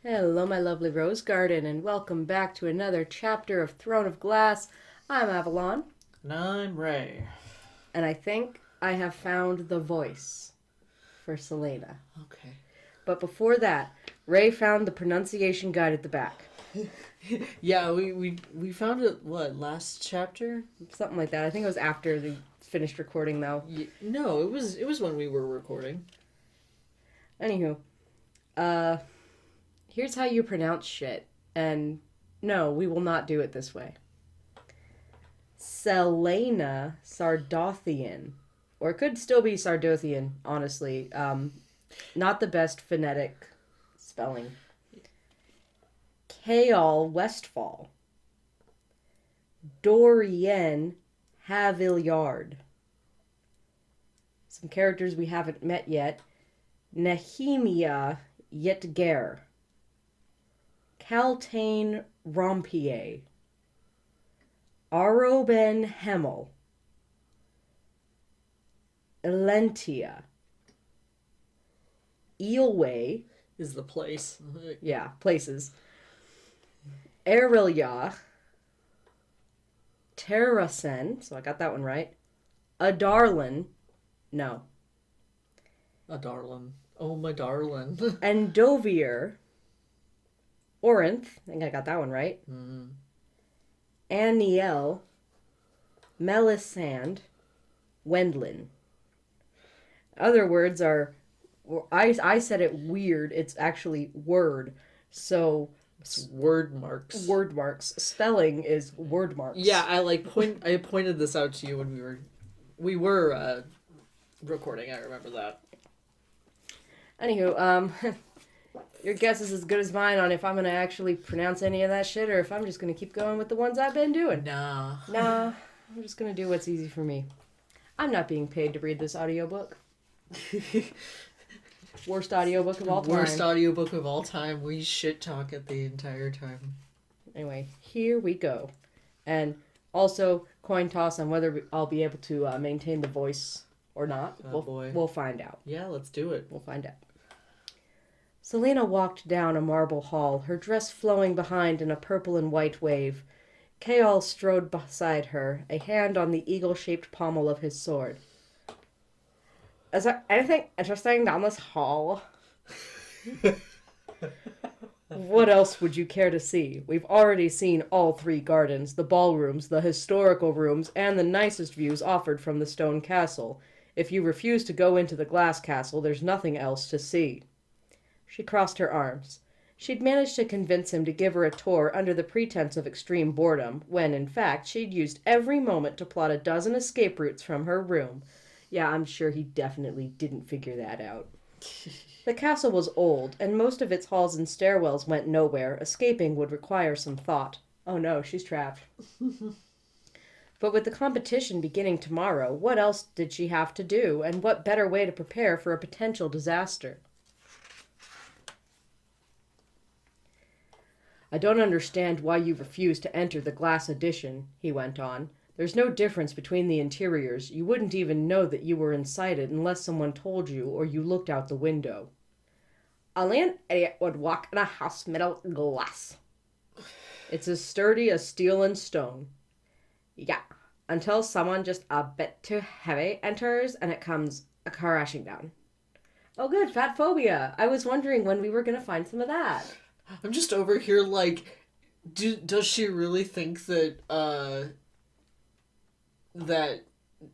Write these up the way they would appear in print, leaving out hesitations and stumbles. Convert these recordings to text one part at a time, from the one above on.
Hello, my lovely rose garden, and welcome back to another chapter of Throne of Glass. I'm Avalon, And I'm Ray. and I think I have found the voice for Selena. Okay. But before that, Ray found the pronunciation guide at the back. Yeah, we found it, last chapter? Something like that. I think it was after the finished recording, though. No, it was when we were recording. Anywho, here's how you pronounce shit. And no, we will not do it this way. Selena Sardothian. Or it could still be Sardothian, honestly. Not the best phonetic spelling. Kaol Westfall. Dorian Havillard. Some characters we haven't met yet. Nehemia Yetger. Caltain Rompier. Aroben Hemmel. Elentia. Eelway. Is the place. Yeah, places. Aeriel. Terrasen. So I got that one right. Adarlan. No. A darling. Oh, my darling. Endovier. Orinth. I think I got that one right. Aniel. Melisande. Wendlin. Other words are... I said it weird. It's actually word. So... It's word marks. Word marks. Spelling is word marks. Yeah, I pointed this out to you when we were recording. I remember that. Anywho, your guess is as good as mine on if I'm going to actually pronounce any of that shit or if I'm just going to keep going with the ones I've been doing. Nah, I'm just going to do what's easy for me. I'm not being paid to read this audiobook. Worst audiobook of all time. Worst audiobook of all time. We shit talk it the entire time. Anyway, here we go. And also, coin toss on whether I'll be able to maintain the voice or not. We'll find out. Yeah, let's do it. We'll find out. Selena walked down a marble hall, her dress flowing behind in a purple and white wave. Kaol strode beside her, a hand on the eagle-shaped pommel of his sword. Is there anything interesting down this hall? What else would you care to see? We've already seen all three gardens, the ballrooms, the historical rooms, and the nicest views offered from the stone castle. If you refuse to go into the glass castle, there's nothing else to see. She crossed her arms. She'd managed to convince him to give her a tour under the pretense of extreme boredom, when, in fact, she'd used every moment to plot a dozen escape routes from her room. Yeah, I'm sure he definitely didn't figure that out. The castle was old, and most of its halls and stairwells went nowhere. Escaping would require some thought. Oh no, she's trapped. But with the competition beginning tomorrow, what else did she have to do, and what better way to prepare for a potential disaster? I don't understand why you refuse to enter the glass addition, he went on. There's no difference between the interiors. You wouldn't even know that you were inside it unless someone told you or you looked out the window. Only an idiot would walk in a house made of glass. It's as sturdy as steel and stone. Yeah, until someone just a bit too heavy enters and it comes crashing down. Oh good, fat phobia. I was wondering when we were going to find some of that. I'm just over here like, does she really think that, that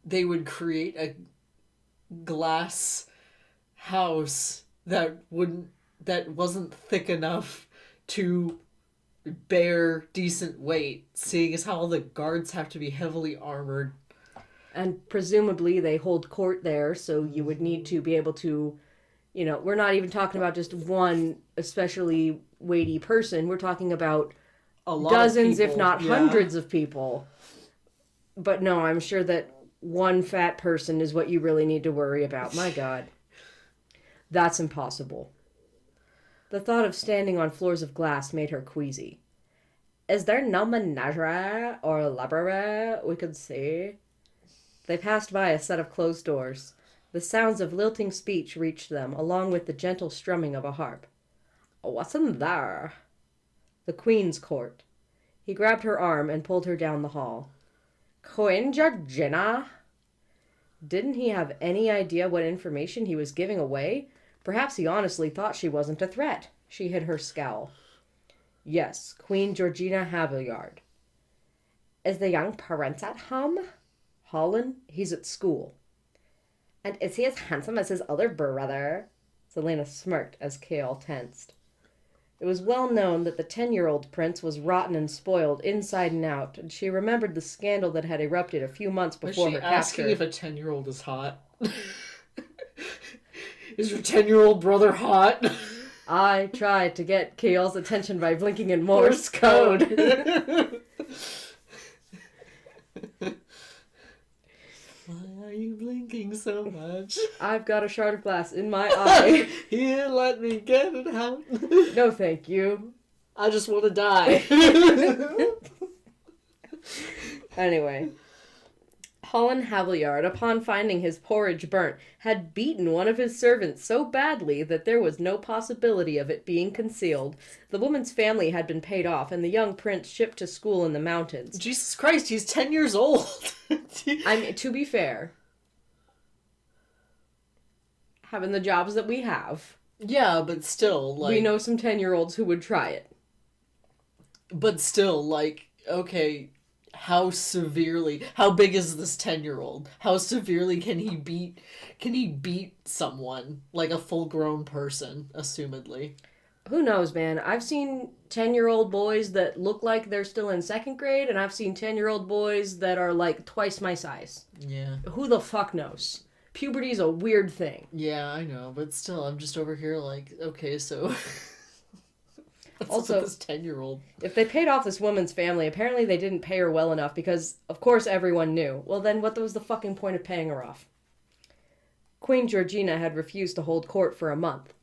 they would create a glass house that wasn't thick enough to bear decent weight, seeing as how all the guards have to be heavily armored. And presumably they hold court there, so you would need to be able to, we're not even talking about just one especially weighty person. We're talking about dozens, if not hundreds of people. But no, I'm sure that one fat person is what you really need to worry about. My God. That's impossible. The thought of standing on floors of glass made her queasy. Is there no menagerie or library we could see? They passed by a set of closed doors. The sounds of lilting speech reached them, along with the gentle strumming of a harp. What's in there? The Queen's court. He grabbed her arm and pulled her down the hall. Queen Georgina? Didn't he have any idea what information he was giving away? Perhaps he honestly thought she wasn't a threat. She hid her scowl. Yes, Queen Georgina Havillard. Is the young prince at home? Holland? He's at school. And is he as handsome as his other brother? Selena smirked as Kale tensed. It was well known that the 10-year-old prince was rotten and spoiled inside and out, and she remembered the scandal that had erupted a few months before her capture. Was she asking if a 10-year-old is hot? Is your 10-year-old brother hot? I tried to get Kale's attention by blinking in Morse code. Why are you blinking so much? I've got a shard of glass in my eye. Here, let me get it out. No, thank you. I just want to die. Anyway, Holland Havillard, upon finding his porridge burnt, had beaten one of his servants so badly that there was no possibility of it being concealed. The woman's family had been paid off, and the young prince shipped to school in the mountains. Jesus Christ, he's 10 years old. I mean, to be fair, having the jobs that we have. Yeah, but still, like... We know some 10-year-olds who would try it. But still, like, okay, how big is this 10-year-old? How severely can he beat someone? Like a full-grown person, assumedly. Who knows, man? I've seen 10-year-old boys that look like they're still in 2nd grade, and I've seen 10-year-old boys that are like twice my size. Yeah. Who the fuck knows? Puberty's a weird thing. Yeah, I know, but still, I'm just over here like, okay, so... What's also, up with this 10-year-old? If they paid off this woman's family, apparently they didn't pay her well enough because, of course, everyone knew. Well, then what was the fucking point of paying her off? Queen Georgina had refused to hold court for a month.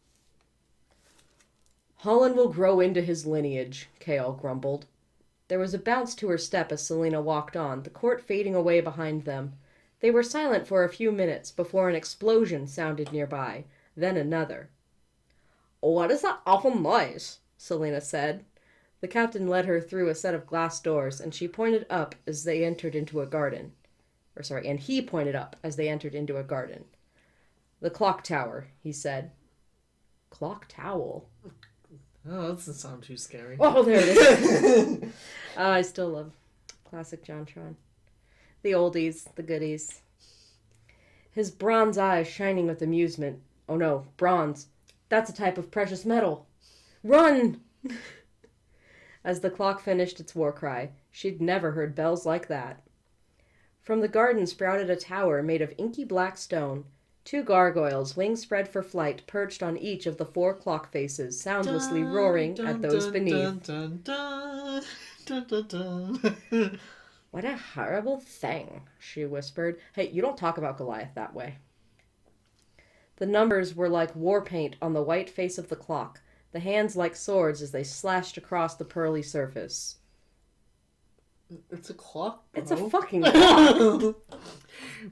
Holland will grow into his lineage, Kale grumbled. There was a bounce to her step as Selena walked on, the court fading away behind them. They were silent for a few minutes before an explosion sounded nearby, then another. What is that awful noise? Selena said. The captain led her through a set of glass doors, and she pointed up as they entered into a garden. And he pointed up as they entered into a garden. The clock tower, he said. Clock towel? Oh, that doesn't sound too scary. Oh, there it is. I still love classic JonTron. The oldies, the goodies. His bronze eyes shining with amusement. Oh no, bronze. That's a type of precious metal. Run! As the clock finished its war cry, she'd never heard bells like that. From the garden sprouted a tower made of inky black stone. 2 gargoyles, wings spread for flight, perched on each of the 4 clock faces, soundlessly roaring at those beneath. What a horrible thing, she whispered. Hey, you don't talk about Goliath that way. The numbers were like war paint on the white face of the clock, the hands like swords as they slashed across the pearly surface. It's a clock, bro. It's a fucking clock.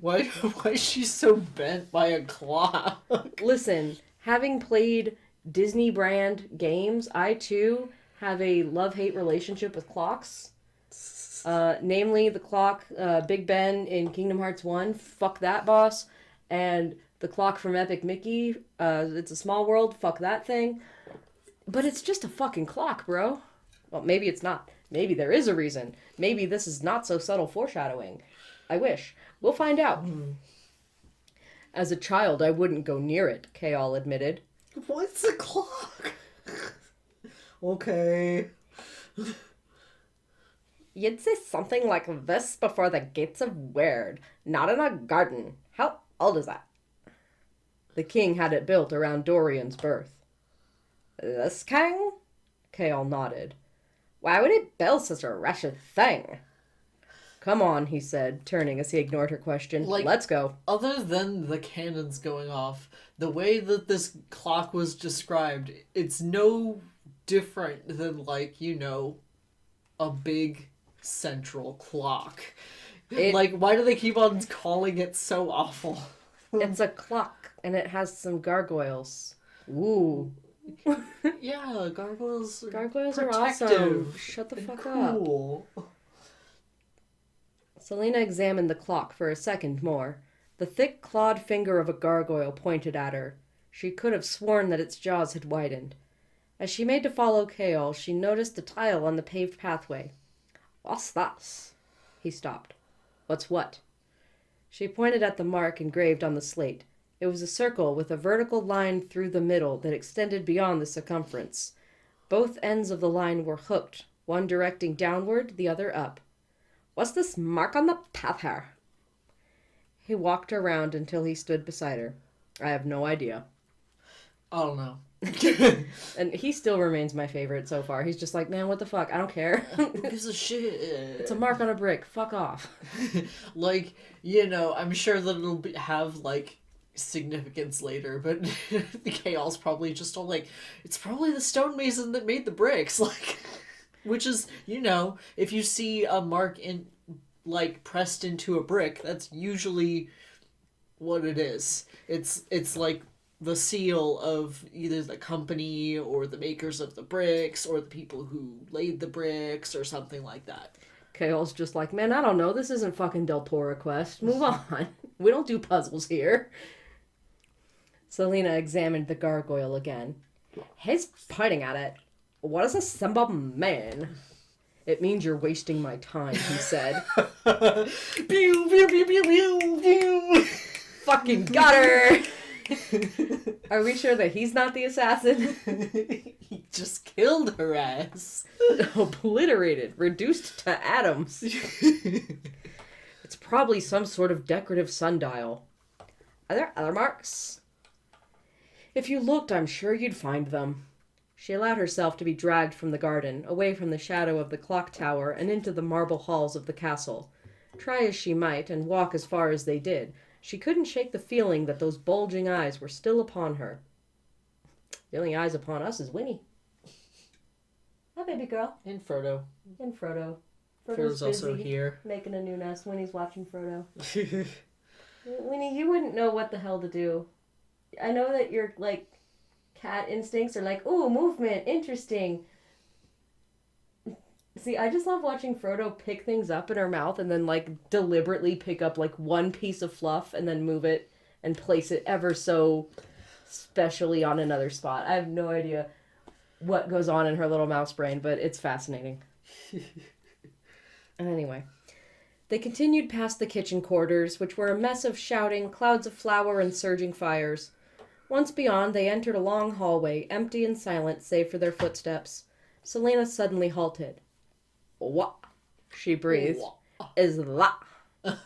Why is she so bent by a clock? Listen, having played Disney brand games, I too have a love-hate relationship with clocks. Namely the clock Big Ben in Kingdom Hearts 1, fuck that boss, and the clock from Epic Mickey, It's a Small World, fuck that thing. But it's just a fucking clock, bro. Well, maybe it's not. Maybe there is a reason. Maybe this is not so subtle foreshadowing. I wish. We'll find out. As a child, I wouldn't go near it, Kale admitted. What's a clock? Okay. You'd say something like this before the gates of Weird, not in a garden. How old is that? The king had it built around Dorian's birth. This king? Kale nodded. Why would he build such a wretched thing? Come on, he said, turning as he ignored her question. Let's go. Other than the cannons going off, the way that this clock was described, it's no different than, like, you know, a big central clock. Why do they keep on calling it so awful? It's a clock, and it has some gargoyles. Ooh. Yeah, gargoyles are awesome. protective Shut the and fuck cool. up. Selena examined the clock for a second more. The thick clawed finger of a gargoyle pointed at her. She could have sworn that its jaws had widened. As she made to follow Kaol, she noticed a tile on the paved pathway. "What's that?" He stopped. "What's what?" She pointed at the mark engraved on the slate. It was a circle with a vertical line through the middle that extended beyond the circumference. Both ends of the line were hooked, one directing downward, the other up. "What's this mark on the path here?" He walked around until he stood beside her. "I have no idea." I don't know. And he still remains my favorite so far. He's just like, man, what the fuck? I don't care. Who gives a shit? It's a mark on a brick. Fuck off. Like, I'm sure that it'll have, like, significance later, but the Kaol's probably just all like, it's probably the stonemason that made the bricks, like, which is, if you see a mark in, like, pressed into a brick, that's usually what it is. It's like the seal of either the company or the makers of the bricks or the people who laid the bricks or something like that. Kaol's just like, man, I don't know. This isn't fucking Del Toro Quest. Move on. We don't do puzzles here. Selena examined the gargoyle again. He's pointing at it. What does a symbol mean? It means you're wasting my time, he said. Pew, pew, pew, pew, pew, pew. Fucking got her! Are we sure that he's not the assassin? He just killed her ass. Obliterated, reduced to atoms. It's probably some sort of decorative sundial. Are there other marks? If you looked, I'm sure you'd find them. She allowed herself to be dragged from the garden, away from the shadow of the clock tower and into the marble halls of the castle. Try as she might, and walk as far as they did, she couldn't shake the feeling that those bulging eyes were still upon her. The only eyes upon us is Winnie. Hi, baby girl. And Frodo. And Frodo. Frodo's also here. Making a new nest. Winnie's watching Frodo. Winnie, you wouldn't know what the hell to do. I know that your, like, cat instincts are like, ooh, movement, interesting. See, I just love watching Frodo pick things up in her mouth and then, like, deliberately pick up, like, one piece of fluff and then move it and place it ever so specially on another spot. I have no idea what goes on in her little mouse brain, but it's fascinating. And anyway, they continued past the kitchen quarters, which were a mess of shouting, clouds of flour, and surging fires. Once beyond, they entered a long hallway, empty and silent save for their footsteps. Selena suddenly halted. "What?" she breathed. "Is that?"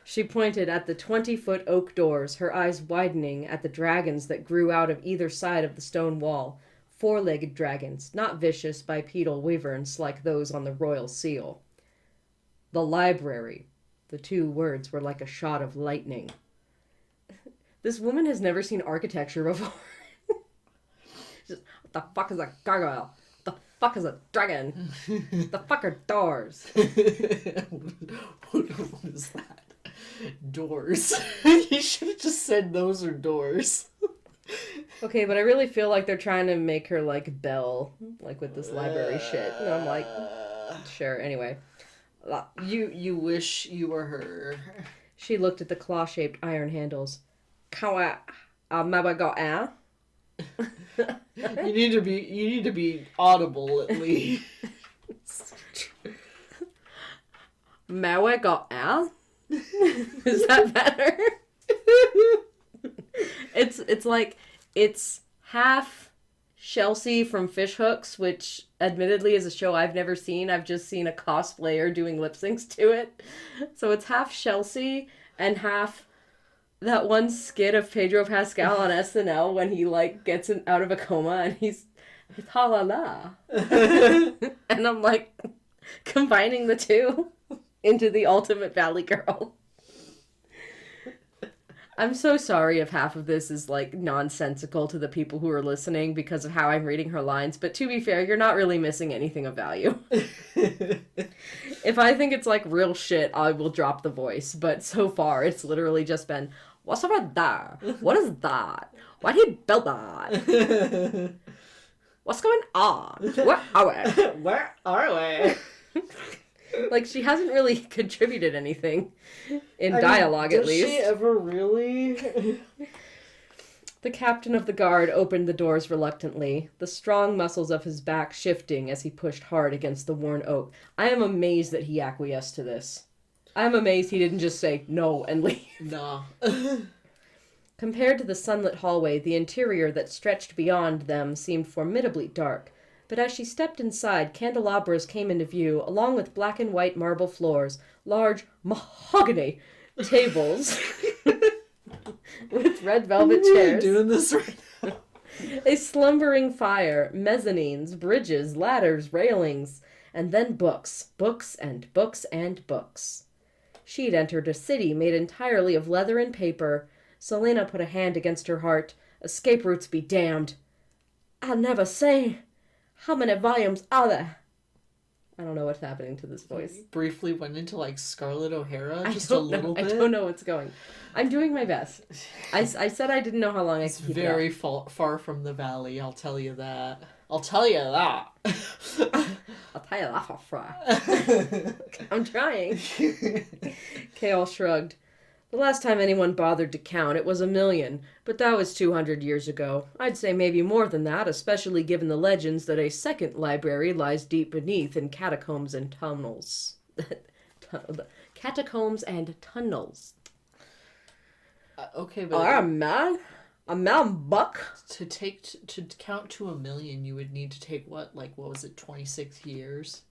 She pointed at the 20-foot oak doors, her eyes widening at the dragons that grew out of either side of the stone wall. Four-legged dragons, not vicious bipedal wyverns like those on the royal seal. The library. The two words were like a shot of lightning. This woman has never seen architecture before. Just, what the fuck is a gargoyle? What the fuck is a dragon? What the fuck are doors? What is that? Doors. You should have just said those are doors. Okay, but I really feel like they're trying to make her like Belle, like with this library shit. And I'm like, sure, anyway. You wish you were her. She looked at the claw-shaped iron handles. You need to be audible at least. Mawe got a? Is that better? It's like it's half Chelsea from Fish Hooks, which admittedly is a show I've never seen. I've just seen a cosplayer doing lip syncs to it. So it's half Chelsea and half that one skit of Pedro Pascal on SNL when he like gets out of a coma and he's ha la la. And I'm like combining the two into the ultimate Valley Girl. I'm so sorry if half of this is, like, nonsensical to the people who are listening because of how I'm reading her lines, but to be fair, you're not really missing anything of value. If I think it's, like, real shit, I will drop the voice, but so far, it's literally just been, what's over there? What is that? Why did he build that? What's going on? Where are we? Where are we? Like, she hasn't really contributed anything in dialogue, at least. Does she ever really? The captain of the guard opened the doors reluctantly, the strong muscles of his back shifting as he pushed hard against the worn oak. I am amazed that he acquiesced to this. I am amazed he didn't just say no and leave. No. Compared to the sunlit hallway, the interior that stretched beyond them seemed formidably dark. But as she stepped inside, candelabras came into view, along with black and white marble floors, large mahogany tables with red velvet chairs. We're doing this right now. A slumbering fire, mezzanines, bridges, ladders, railings, and then books, books and books and books. She'd entered a city made entirely of leather and paper. Selena put a hand against her heart. Escape routes be damned. I'll never say. How many volumes are there? I don't know what's happening to this voice. Briefly went into like Scarlett O'Hara, just a little bit. I don't know what's going. I'm doing my best. I said I didn't know how long I could keep it up. Very far from the valley, I'll tell you that. I'll tell you that. I'll tell you that for sure. I'm trying. Kale shrugged. The last time anyone bothered to count, it was 1,000,000, but that was 200 years ago. I'd say maybe more than that, especially given the legends that a second library lies deep beneath in catacombs and tunnels. Catacombs and tunnels. Okay, but... I'm mad. A mountain buck? To count to 1,000,000, you would need to take what was it, 26 years?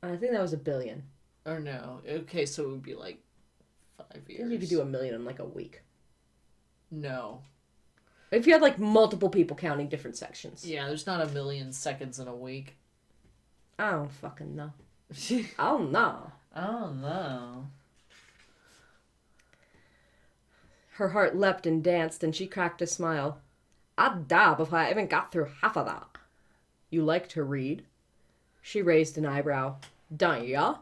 I think that was 1 billion. Or no. Okay, so it would be like 5 years. I think you could do 1,000,000 in like a week. No. If you had like multiple people counting different sections. Yeah, there's not 1,000,000 seconds in a week. I don't fucking know. Oh no. Oh no. Her heart leapt and danced, and she cracked a smile. I'd die before I even got through half of that. You like to read? She raised an eyebrow. Don't ya?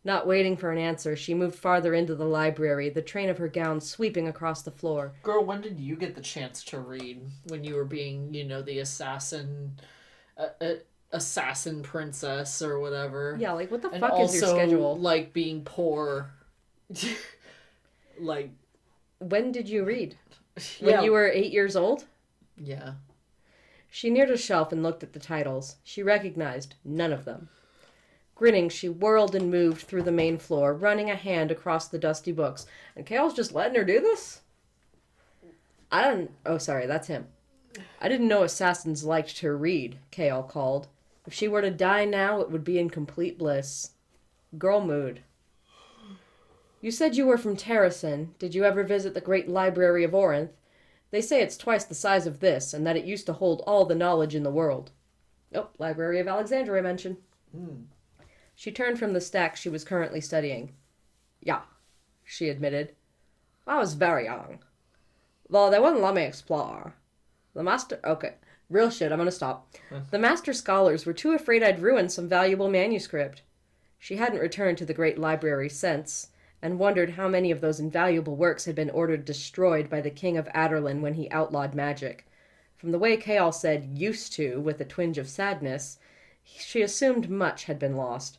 Not waiting for an answer, she moved farther into the library, the train of her gown sweeping across the floor. Girl, when did you get the chance to read? When you were being, the assassin... assassin princess or whatever. Yeah, like, what the and fuck also, is your schedule? like, being poor. Like... When did you read? When you were 8 years old? Yeah. She neared a shelf and looked at the titles. She recognized none of them. Grinning, she whirled and moved through the main floor, running a hand across the dusty books. And Kale's just letting her do this? Oh, sorry, that's him. I didn't know assassins liked to read, Kale called. If she were to die now, it would be in complete bliss. Girl mood. You said you were from Terrasen. Did you ever visit the great library of Orinth? They say it's twice the size of this, and that it used to hold all the knowledge in the world. Oh, Library of Alexandria mention. She turned from the stack she was currently studying. Yeah, she admitted. I was very young. Though they wouldn't let me explore. Okay, real shit, I'm gonna stop. The master scholars were too afraid I'd ruin some valuable manuscript. She hadn't returned to the great library since, and wondered how many of those invaluable works had been ordered destroyed by the king of Aderlin when he outlawed magic. From the way Kale said used to, with a twinge of sadness, she assumed much had been lost,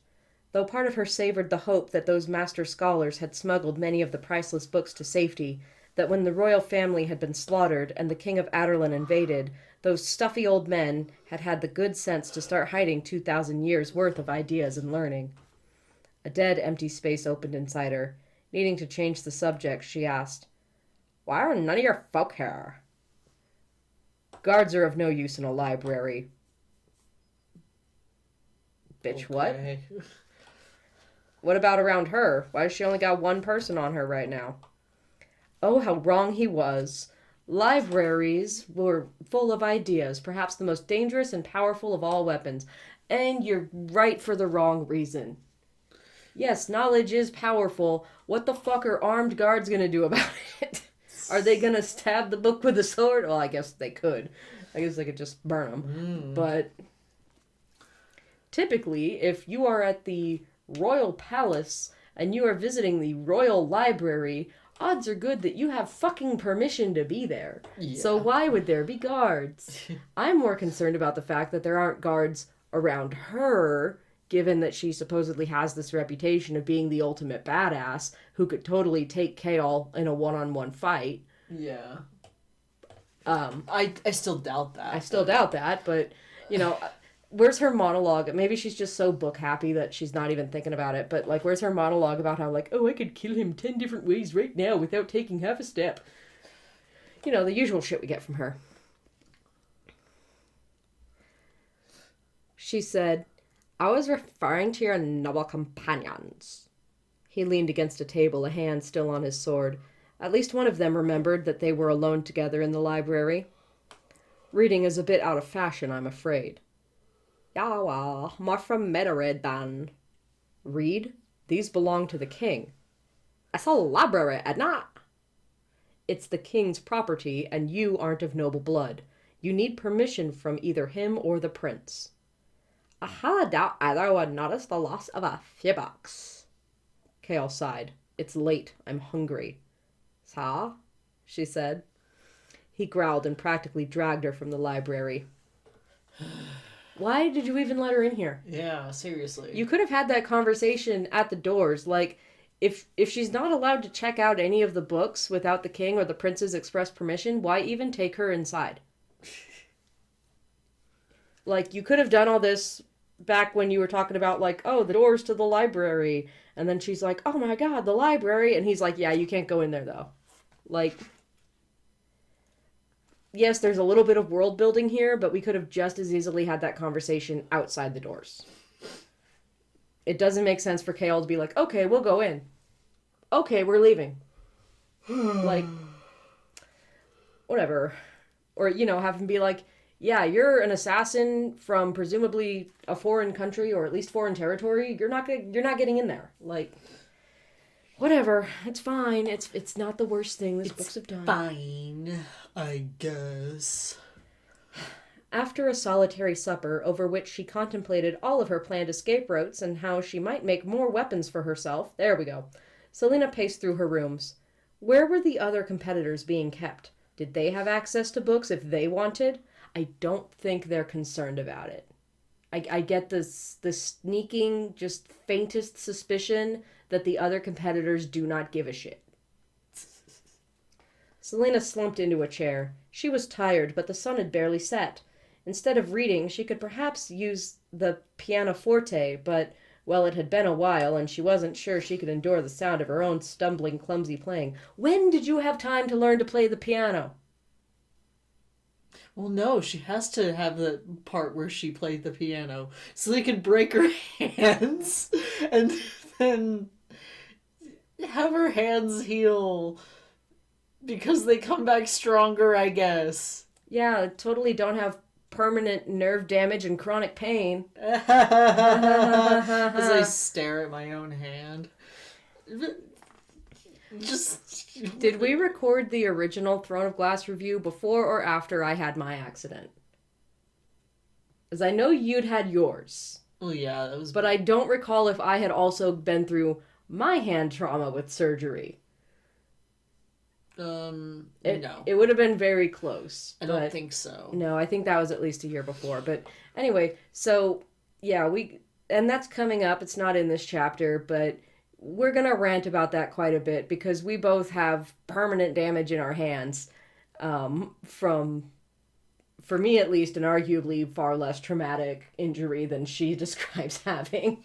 though part of her savored the hope that those master scholars had smuggled many of the priceless books to safety, that when the royal family had been slaughtered and the king of Aderlin invaded, those stuffy old men had had the good sense to start hiding 2,000 years' worth of ideas and learning. A dead, empty space opened inside her. Needing to change the subject, she asked, Why are none of your folk here? Guards are of no use in a library. Bitch, what? What about around her? Why does she only got one person on her right now? Oh, how wrong he was. Libraries were full of ideas, perhaps the most dangerous and powerful of all weapons. And you're right for the wrong reason. Yes, knowledge is powerful. What the fuck are armed guards gonna do about it? Are they gonna stab the book with a sword? Well, I guess they could. I guess they could just burn them. But typically, if you are at the royal palace and you are visiting the royal library, odds are good that you have fucking permission to be there. Yeah. So why would there be guards? I'm more concerned about the fact that there aren't guards around her, given that she supposedly has this reputation of being the ultimate badass who could totally take Kale in a one-on-one fight. Yeah. I still doubt that. I still doubt that, but, you know, where's her monologue? Maybe she's just so book happy that she's not even thinking about it, but, like, where's her monologue about how, like, oh, I could kill him 10 different ways right now without taking half a step? You know, the usual shit we get from her. She said, I was referring to your noble companions. He leaned against a table, a hand still on his sword. At least one of them remembered that they were alone together in the library. Reading is a bit out of fashion, I'm afraid. Ja, well, more from Metered than. Read? These belong to the king. It's a library, Edna. It's the king's property, and you aren't of noble blood. You need permission from either him or the prince. I highly doubt either would notice the loss of a few bucks. Kale sighed. It's late. I'm hungry. Sa? She said. He growled and practically dragged her from the library. Why did you even let her in here? Yeah, seriously. You could have had that conversation at the doors. Like, if she's not allowed to check out any of the books without the king or the prince's express permission, why even take her inside? Like, you could have done all this back when you were talking about, like, oh, the doors to the library. And then she's like, oh my god, the library. And he's like, yeah, you can't go in there, though. Like, yes, there's a little bit of world building here, but we could have just as easily had that conversation outside the doors. It doesn't make sense for Kale to be like, okay, we'll go in. Okay, we're leaving. Like, whatever. Or, you know, have him be like, yeah, you're an assassin from presumably a foreign country or at least foreign territory. You're not getting in there. Like, whatever. It's fine. It's not the worst thing these books have done. Fine, I guess. After a solitary supper over which she contemplated all of her planned escape routes and how she might make more weapons for herself, there we go, Selena paced through her rooms. Where were the other competitors being kept? Did they have access to books if they wanted? I don't think they're concerned about it. I get this sneaking, just faintest suspicion that the other competitors do not give a shit. Selena slumped into a chair. She was tired, but the sun had barely set. Instead of reading, she could perhaps use the pianoforte, but, well, it had been a while, and she wasn't sure she could endure the sound of her own stumbling, clumsy playing. When did you have time to learn to play the piano? Well, no, she has to have the part where she played the piano so they can break her hands and then have her hands heal because they come back stronger, I guess. Yeah, totally don't have permanent nerve damage and chronic pain. As I stare at my own hand. Just... Did we record the original Throne of Glass review before or after I had my accident? Because I know you'd had yours. Oh yeah, that was... But I don't recall if I had also been through my hand trauma with surgery. No. It would have been very close. I don't think so. No, I think that was at least a year before. But anyway, so, yeah, and that's coming up. It's not in this chapter, but we're going to rant about that quite a bit because we both have permanent damage in our hands from, for me at least, an arguably far less traumatic injury than she describes having.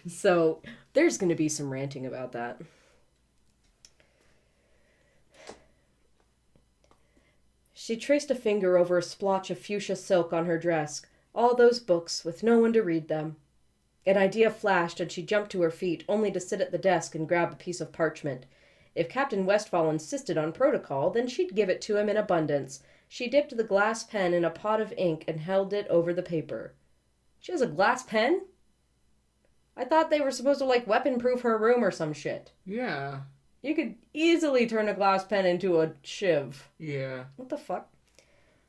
So there's going to be some ranting about that. She traced a finger over a splotch of fuchsia silk on her dress. All those books, with no one to read them. An idea flashed, and she jumped to her feet, only to sit at the desk and grab a piece of parchment. If Captain Westfall insisted on protocol, then she'd give it to him in abundance. She dipped the glass pen in a pot of ink and held it over the paper. She has a glass pen? I thought they were supposed to, like, weapon-proof her room or some shit. Yeah. You could easily turn a glass pen into a shiv. Yeah. What the fuck?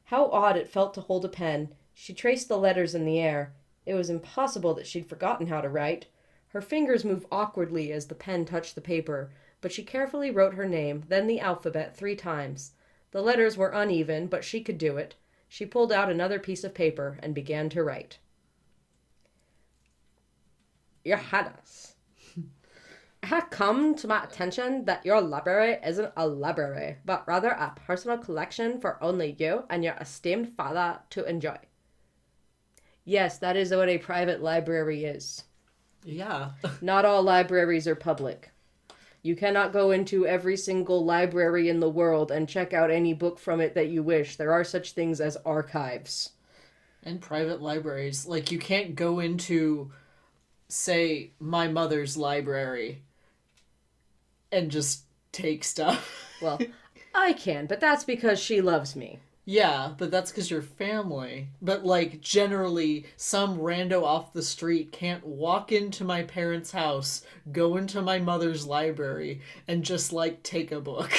How odd it felt to hold a pen. She traced the letters in the air. It was impossible that she'd forgotten how to write. Her fingers moved awkwardly as the pen touched the paper, but she carefully wrote her name, then the alphabet 3 times. The letters were uneven, but she could do it. She pulled out another piece of paper and began to write. Your Highness, it had come to my attention that your library isn't a library, but rather a personal collection for only you and your esteemed father to enjoy. Yes, that is what a private library is. Yeah. Not all libraries are public. You cannot go into every single library in the world and check out any book from it that you wish. There are such things as archives. And private libraries. Like, you can't go into, say, my mother's library and just take stuff. Well, I can, but that's because she loves me. Yeah, but that's because you're family. But, like, generally, some rando off the street can't walk into my parents' house, go into my mother's library, and just, like, take a book.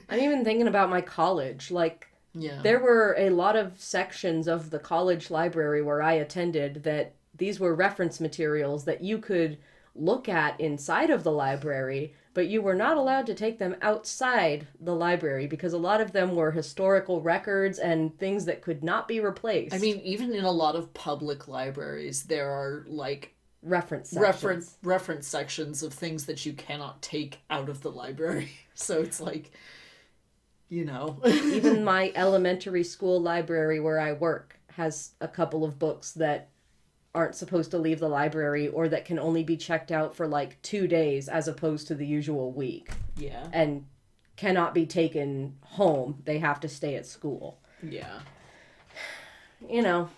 I'm even thinking about my college. Like, Yeah. there were a lot of sections of the college library where I attended that these were reference materials that you could look at inside of the library, but you were not allowed to take them outside the library because a lot of them were historical records and things that could not be replaced. I mean, even in a lot of public libraries, there are, like, reference sections. reference sections of things that you cannot take out of the library. So it's like, you know. Even my elementary school library where I work has a couple of books that aren't supposed to leave the library or that can only be checked out for like 2 days as opposed to the usual week. Yeah. And cannot be taken home. They have to stay at school. Yeah. You know,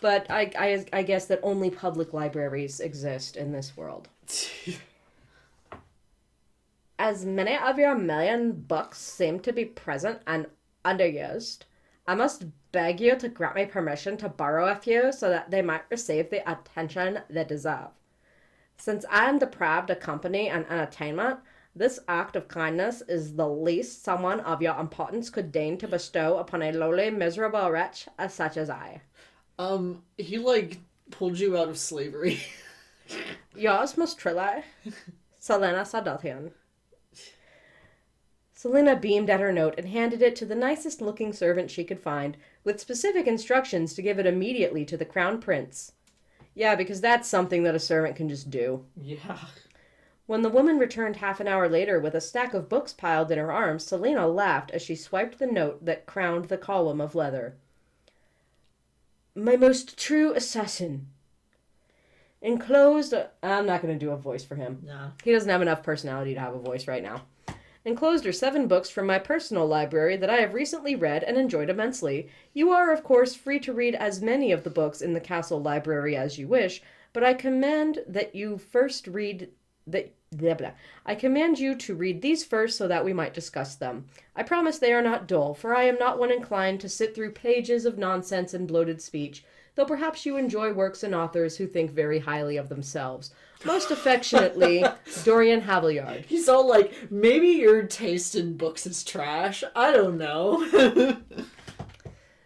but I guess that only public libraries exist in this world. As many of your million books seem to be present and underused, I must beg you to grant me permission to borrow a few so that they might receive the attention they deserve. Since I am deprived of company and entertainment, this act of kindness is the least someone of your importance could deign to bestow upon a lowly, miserable wretch as such as I. He, like, pulled you out of slavery. Yours most truly, Selena Sadothian. Selena beamed at her note and handed it to the nicest-looking servant she could find, with specific instructions to give it immediately to the Crown Prince. Yeah, because that's something that a servant can just do. Yeah. When the woman returned half an hour later with a stack of books piled in her arms, Selena laughed as she swiped the note that crowned the column of leather. My most true assassin. Enclosed... I'm not going to do a voice for him. No. He doesn't have enough personality to have a voice right now. Enclosed are 7 books from my personal library that I have recently read and enjoyed immensely. You are, of course, free to read as many of the books in the castle library as you wish, but I command that you first read... I command you to read these first so that we might discuss them. I promise they are not dull, for I am not one inclined to sit through pages of nonsense and bloated speech, though perhaps you enjoy works and authors who think very highly of themselves. Most affectionately, Dorian Havillard. He's all like, maybe your taste in books is trash. I don't know.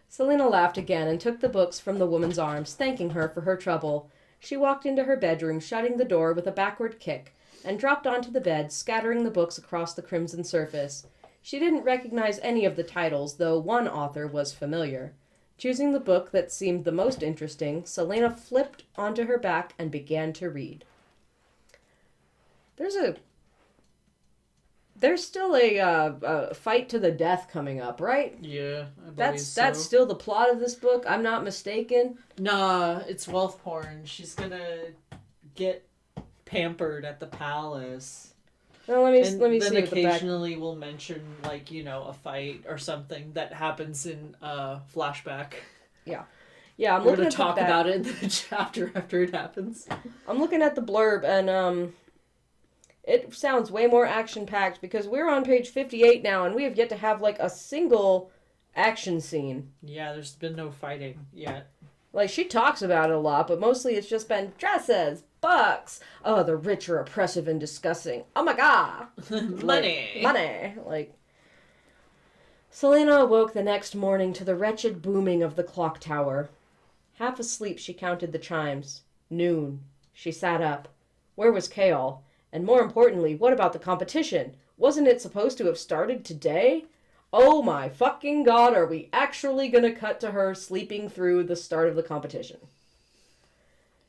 Selena laughed again and took the books from the woman's arms, thanking her for her trouble. She walked into her bedroom, shutting the door with a backward kick, and dropped onto the bed, scattering the books across the crimson surface. She didn't recognize any of the titles, though one author was familiar. Choosing the book that seemed the most interesting, Selena flipped onto her back and began to read. There's still a fight to the death coming up, right? Yeah, I believe That's still the plot of this book. I'm not mistaken. Nah, it's wealth porn. She's gonna get pampered at the palace. Well, let me Then see what the back. occasionally we'll mention, like, you know, a fight or something that happens in flashback. Yeah, We're gonna talk about it in the chapter after it happens. I'm looking at the blurb, and it sounds way more action-packed because we're on page 58 now, and we have yet to have, like, a single action scene. Yeah, there's been no fighting yet. Like, she talks about it a lot, but mostly it's just been dresses, bucks. Oh, the rich are oppressive and disgusting. Oh my god. Money. Money. Like, Selena awoke the next morning to the wretched booming of the clock tower. Half asleep, she counted the chimes. Noon. She sat up. Where was Kaol? And more importantly, what about the competition? Wasn't it supposed to have started today? Oh my fucking god, are we actually gonna cut to her sleeping through the start of the competition?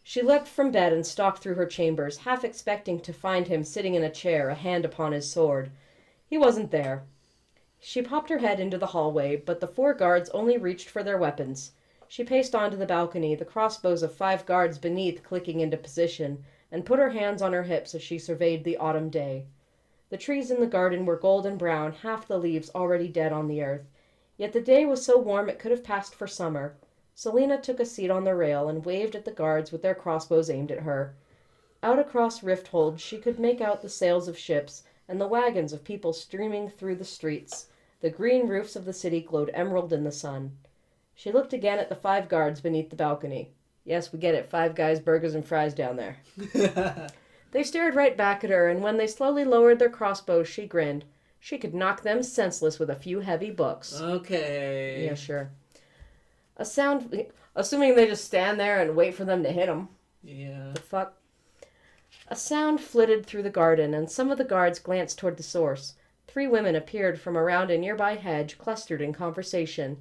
She leapt from bed and stalked through her chambers, half expecting to find him sitting in a chair, a hand upon his sword. He wasn't there. She popped her head into the hallway, but the 4 guards only reached for their weapons. She paced onto the balcony, the crossbows of 5 guards beneath clicking into position, and put her hands on her hips as she surveyed the autumn day. The trees in the garden were golden brown, half the leaves already dead on the earth. Yet the day was so warm it could have passed for summer. Selena took a seat on the rail and waved at the guards with their crossbows aimed at her. Out across Rifthold she could make out the sails of ships and the wagons of people streaming through the streets. The green roofs of the city glowed emerald in the sun. She looked again at the 5 guards beneath the balcony. Yes, we get it. 5 guys, burgers, and fries down there. They stared right back at her, and when they slowly lowered their crossbows, she grinned. She could knock them senseless with a few heavy books. Okay. Yeah, sure. Assuming they just stand there and wait for them to hit them. Yeah. The fuck? A sound flitted through the garden, and some of the guards glanced toward the source. 3 women appeared from around a nearby hedge, clustered in conversation.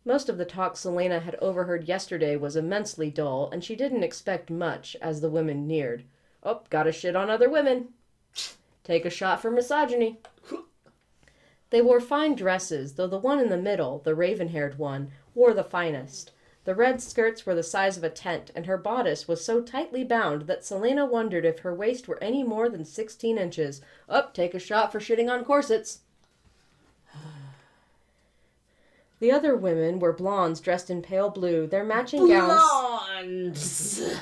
Most of the talk Selena had overheard yesterday was immensely dull, and she didn't expect much as the women neared. Oh, gotta shit on other women. Take a shot for misogyny. They wore fine dresses, though the one in the middle, the raven-haired one, wore the finest. The red skirts were the size of a tent, and her bodice was so tightly bound that Selena wondered if her waist were any more than 16 inches. Take a shot for shitting on corsets. The other women were blondes dressed in pale blue. Their matching gowns... Blondes!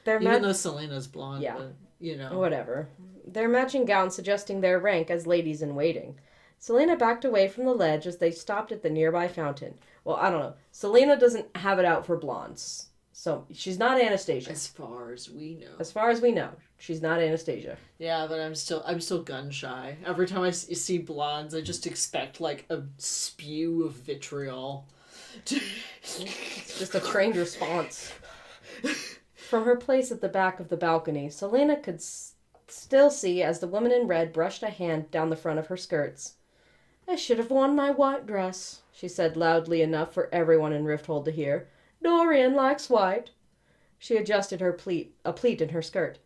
Even though Selena's blonde, yeah. But, you know. Whatever. Their matching gowns suggesting their rank as ladies-in-waiting. Selena backed away from the ledge as they stopped at the nearby fountain. Well, I don't know. Selena doesn't have it out for blondes. So, she's not Anastasia. As far as we know. As far as we know. She's not Anastasia. Yeah, but I'm still gun shy. Every time I see blondes, I just expect, like, a spew of vitriol. It's just a trained response. From her place at the back of the balcony, Selena could still see as the woman in red brushed a hand down the front of her skirts. I should have worn my white dress, she said loudly enough for everyone in Rifthold to hear. Dorian likes white. She adjusted a pleat in her skirt.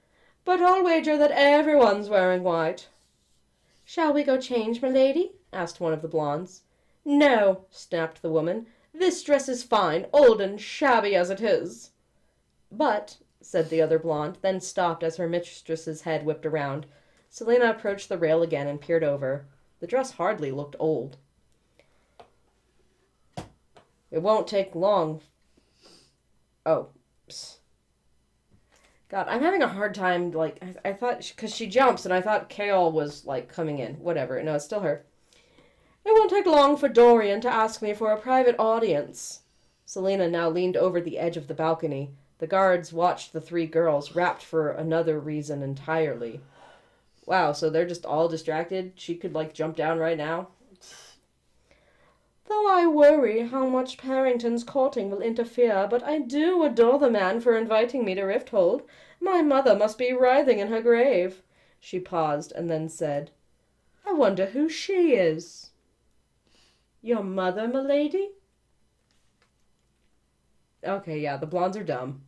But I'll wager that everyone's wearing white. Shall we go change, milady? Asked one of the blondes. No, snapped the woman. This dress is fine, old and shabby as it is. But, said the other blonde, then stopped as her mistress's head whipped around. Selena approached the rail again and peered over. The dress hardly looked old. It won't take long. Oh. Psst. God, I'm having a hard time, like, I thought, because she jumps, and I thought Kale was, like, coming in. Whatever. No, it's still her. It won't take long for Dorian to ask me for a private audience. Selena now leaned over the edge of the balcony. The guards watched the 3 girls, rapt for another reason entirely. Wow, so they're just all distracted? She could, like, jump down right now? Though I worry how much Parrington's courting will interfere, but I do adore the man for inviting me to Rifthold. My mother must be writhing in her grave. She paused and then said, I wonder who she is. Your mother, milady? Okay, yeah, the blondes are dumb.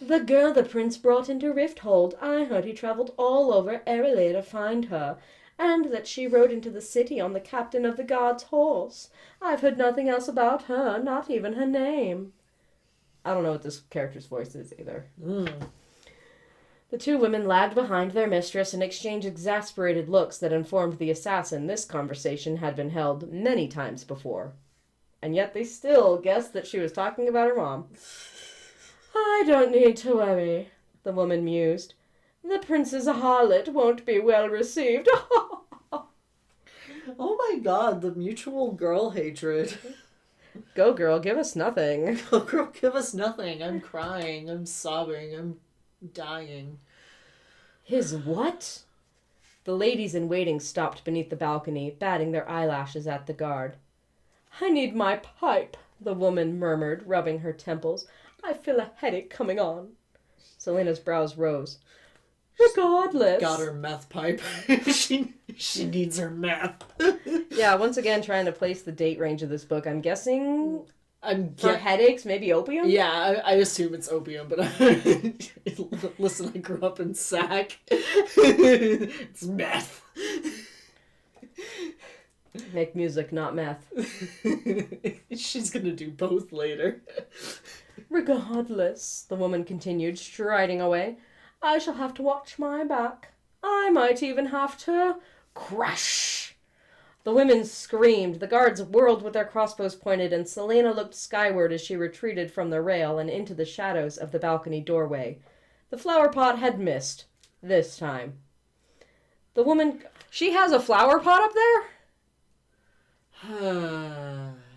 The girl the prince brought into Rifthold. I heard he travelled all over Aeriel to find her, and that she rode into the city on the captain of the guard's horse. I've heard nothing else about her, not even her name. I don't know what this character's voice is either. The 2 women lagged behind their mistress and exchanged exasperated looks that informed the assassin this conversation had been held many times before. And yet they still guessed that she was talking about her mom. I don't need to worry, the woman mused. The prince's harlot won't be well received. Oh my god, the mutual girl hatred. Go girl, give us nothing. Go girl, give us nothing. I'm crying, I'm sobbing, I'm dying. His what? The ladies-in-waiting stopped beneath the balcony, batting their eyelashes at the guard. I need my pipe, the woman murmured, rubbing her temples. I feel a headache coming on. Selena's brows rose. Regardless. Got her meth pipe. She needs her meth. Yeah, once again, trying to place the date range of this book. I'm guessing for Yeah, headaches, maybe opium? yeah, I assume it's opium, but listen, I grew up in Sac. It's meth. Make music, not meth. She's gonna do both later. Regardless, the woman continued, striding away, I shall have to watch my back. I might even have to... Crash! The women screamed, the guards whirled with their crossbows pointed, and Selena looked skyward as she retreated from the rail and into the shadows of the balcony doorway. The flower pot had missed. This time. The woman... She has a flower pot up there?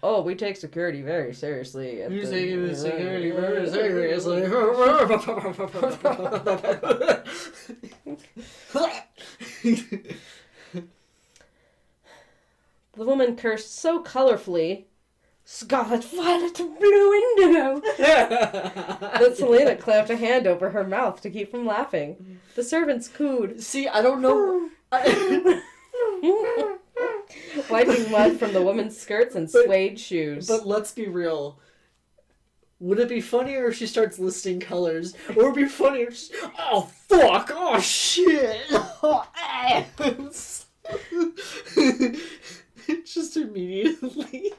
Oh, we take security very seriously. You take security very seriously. The woman cursed so colorfully, Scarlet, Violet, Blue Indigo, that Selena clapped a hand over her mouth to keep from laughing. The servants cooed. See, I don't know. Wiping mud from the woman's skirts and suede shoes. But let's be real. Would it be funnier if she starts listing colors? Or would it be funnier if she... Oh, fuck! Oh, shit! Just immediately.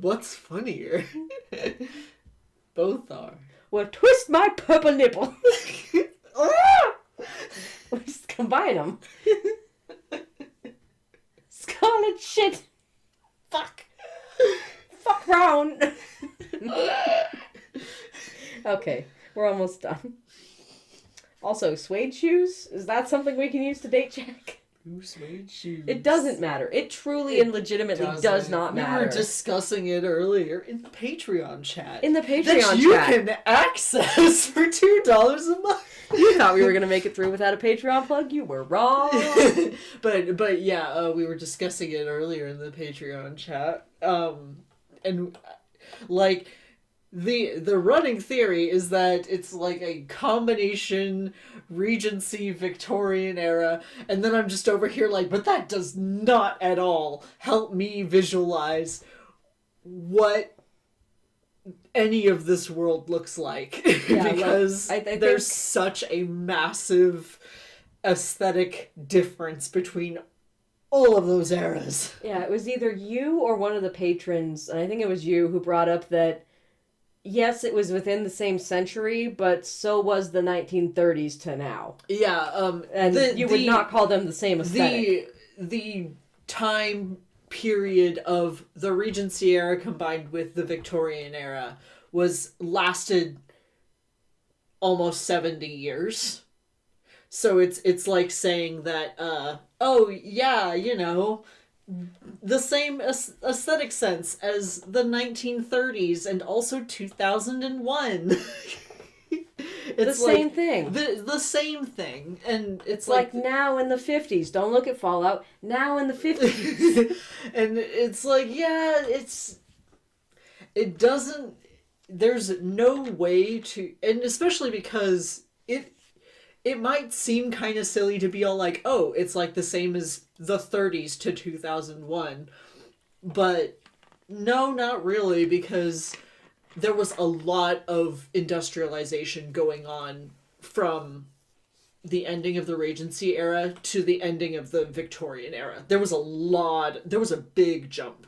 What's funnier? Both are. Well, twist my purple nipple. We'll just combine them. Scarlet shit. Fuck. Fuck round. Okay, we're almost done. Also, suede shoes? Is that something we can use to date check? Ooh, suede shoes. It doesn't matter. It truly and legitimately does not matter. We were discussing it earlier in the Patreon chat. In the Patreon that you can access for $2 a month. You thought we were going to make it through without a Patreon plug? You were wrong. But yeah, we were discussing it earlier in the Patreon chat. And like the running theory is that it's like a combination Regency Victorian era, and then I'm just over here like, but that does not at all help me visualize what any of this world looks like. Yeah, because I there's such a massive aesthetic difference between all of those eras. Yeah, it was either you or one of the patrons, and I think it was you, who brought up that yes, it was within the same century, but so was the 1930s to now. Yeah, and you would not call them the same aesthetic. The time period of the Regency era combined with the Victorian era lasted almost 70 years. So it's like saying that oh yeah, you know, the same aesthetic sense as the 1930s and also 2001. It's the same thing. The same thing. And it's like now in the 50s. Don't look at Fallout. Now in the 50s. And it's like, yeah, it doesn't, there's no way to, and especially because it might seem kind of silly to be all like, oh, it's like the same as the 30s to 2001. But no, not really, because there was a lot of industrialization going on from the ending of the Regency era to the ending of the Victorian era. There was a big jump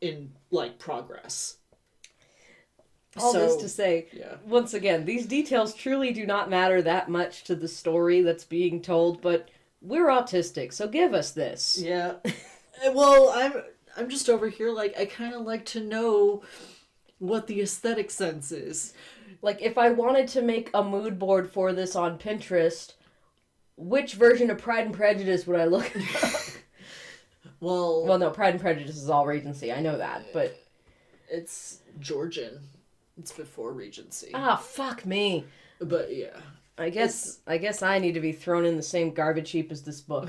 in, like, progress. All this to say, once again, these details truly do not matter that much to the story that's being told, but we're autistic, so give us this. Yeah. Well, I'm just over here, like, I kind of like to know what the aesthetic sense is. Like, if I wanted to make a mood board for this on Pinterest, which version of Pride and Prejudice would I look at? Well, no, Pride and Prejudice is all Regency, I know that, but... It's Georgian. It's before Regency. Ah, fuck me. But, yeah. I guess I need to be thrown in the same garbage heap as this book.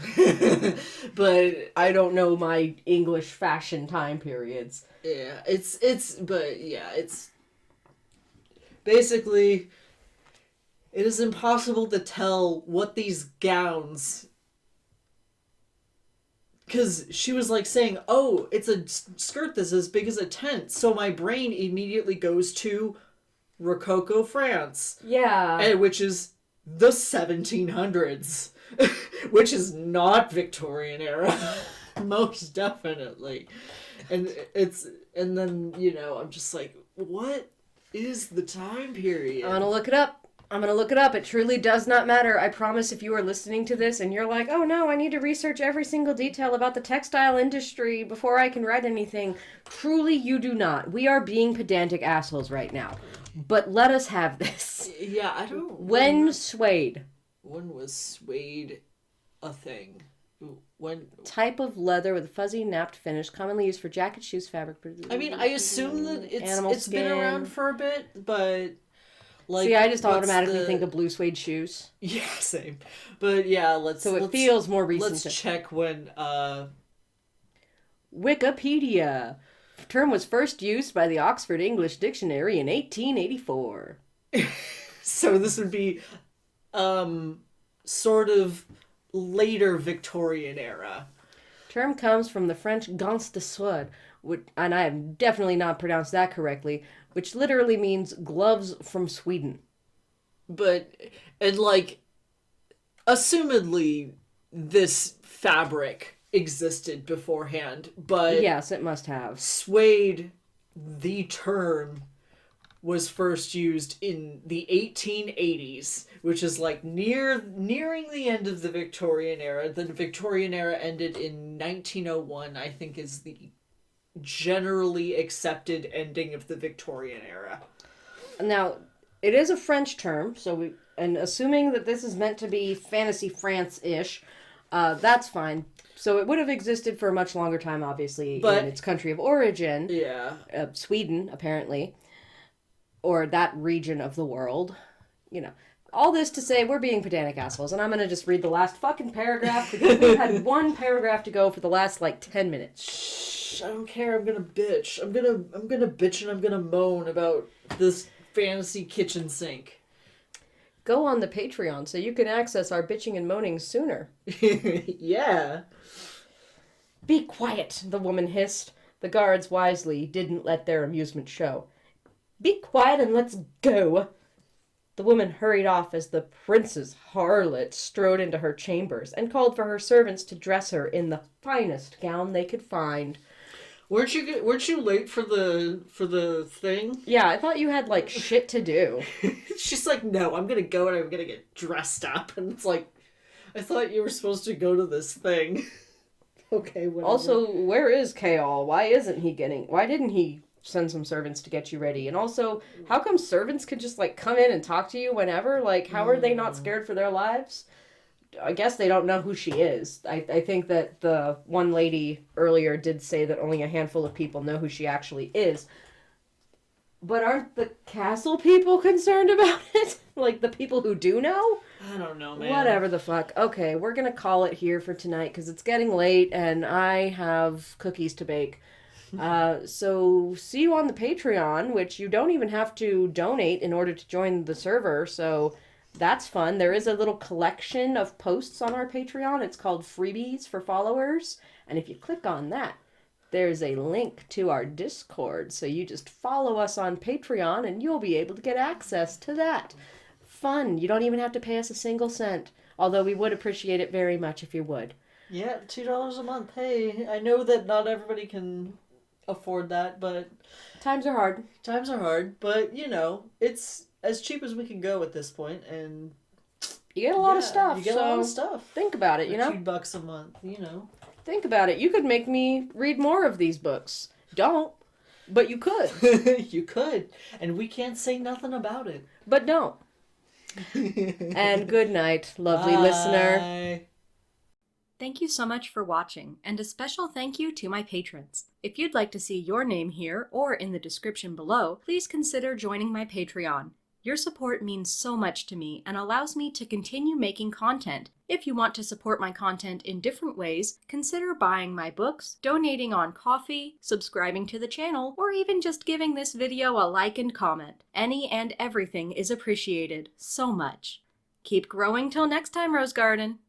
But I don't know my English fashion time periods. Yeah, basically, it is impossible to tell what these gowns... Because she was like saying, oh, it's a skirt that's as big as a tent. So my brain immediately goes to Rococo, France. Yeah. Which is the 1700s. Which is not Victorian era. Most definitely. And then, I'm just like, what is the time period? I'm gonna look it up. It truly does not matter. I promise if you are listening to this and you're like, oh no, I need to research every single detail about the textile industry before I can write anything. Truly, you do not. We are being pedantic assholes right now. But let us have this. Yeah, I don't... When suede? When was suede a thing? When... Type of leather with a fuzzy napped finish, commonly used for jacket, shoes, fabric... I mean, I assume that it's been around for a bit, but... See, I just automatically think of blue suede shoes. Yeah, same. But yeah, it feels more recent. Let's check when, Wikipedia. The term was first used by the Oxford English Dictionary in 1884. So this would be, sort of later Victorian era. Term comes from the French gants de soie, and I have definitely not pronounced that correctly, which literally means gloves from Sweden. Assumedly, this fabric existed beforehand, but... Yes, it must have. Suede, the term, was first used in the 1880s, which is nearing the end of the Victorian era. The Victorian era ended in 1901, I think is the generally accepted ending of the Victorian era. Now, it is a French term, and assuming that this is meant to be fantasy France-ish, that's fine. So it would have existed for a much longer time, obviously, in its country of origin. Yeah. Sweden, apparently. Or that region of the world. All this to say, we're being pedantic assholes, and I'm going to just read the last fucking paragraph, because we've had one paragraph to go for the last, 10 minutes. I don't care, I'm gonna bitch. I'm gonna bitch and I'm gonna moan about this fantasy kitchen sink. Go on the Patreon so you can access our bitching and moaning sooner. Yeah. Be quiet, the woman hissed. The guards wisely didn't let their amusement show. Be quiet and let's go. The woman hurried off as the prince's harlot strode into her chambers and called for her servants to dress her in the finest gown they could find. Weren't you late for the thing? Yeah, I thought you had shit to do. She's like, no, I'm gonna go and I'm gonna get dressed up, and it's like, I thought you were supposed to go to this thing. Okay, whatever. Also, where is Kaol? Why didn't he send some servants to get you ready? And also, how come servants could just come in and talk to you whenever? How are they not scared for their lives? I guess they don't know who she is. I think that the one lady earlier did say that only a handful of people know who she actually is. But aren't the castle people concerned about it? The people who do know? I don't know, man. Whatever the fuck. Okay, we're gonna call it here for tonight because it's getting late and I have cookies to bake. So see you on the Patreon, which you don't even have to donate in order to join the server, so that's fun. There is a little collection of posts on our Patreon. It's called Freebies for Followers. And if you click on that, there's a link to our Discord. So you just follow us on Patreon and you'll be able to get access to that. Fun. You don't even have to pay us a single cent. Although we would appreciate it very much if you would. Yeah, $2 a month. Hey, I know that not everybody can afford that, but... Times are hard. But, it's as cheap as we can go at this point, and you get a lot of stuff. You get a lot of stuff. Think about it, $2 a month, Think about it. You could make me read more of these books. Don't, but you could. You could, and we can't say nothing about it. But don't. And good night, lovely listener. Thank you so much for watching, and a special thank you to my patrons. If you'd like to see your name here or in the description below, please consider joining my Patreon. Your support means so much to me and allows me to continue making content. If you want to support my content in different ways, consider buying my books, donating on Ko-fi, subscribing to the channel, or even just giving this video a like and comment. Any and everything is appreciated so much. Keep growing till next time, Rose Garden!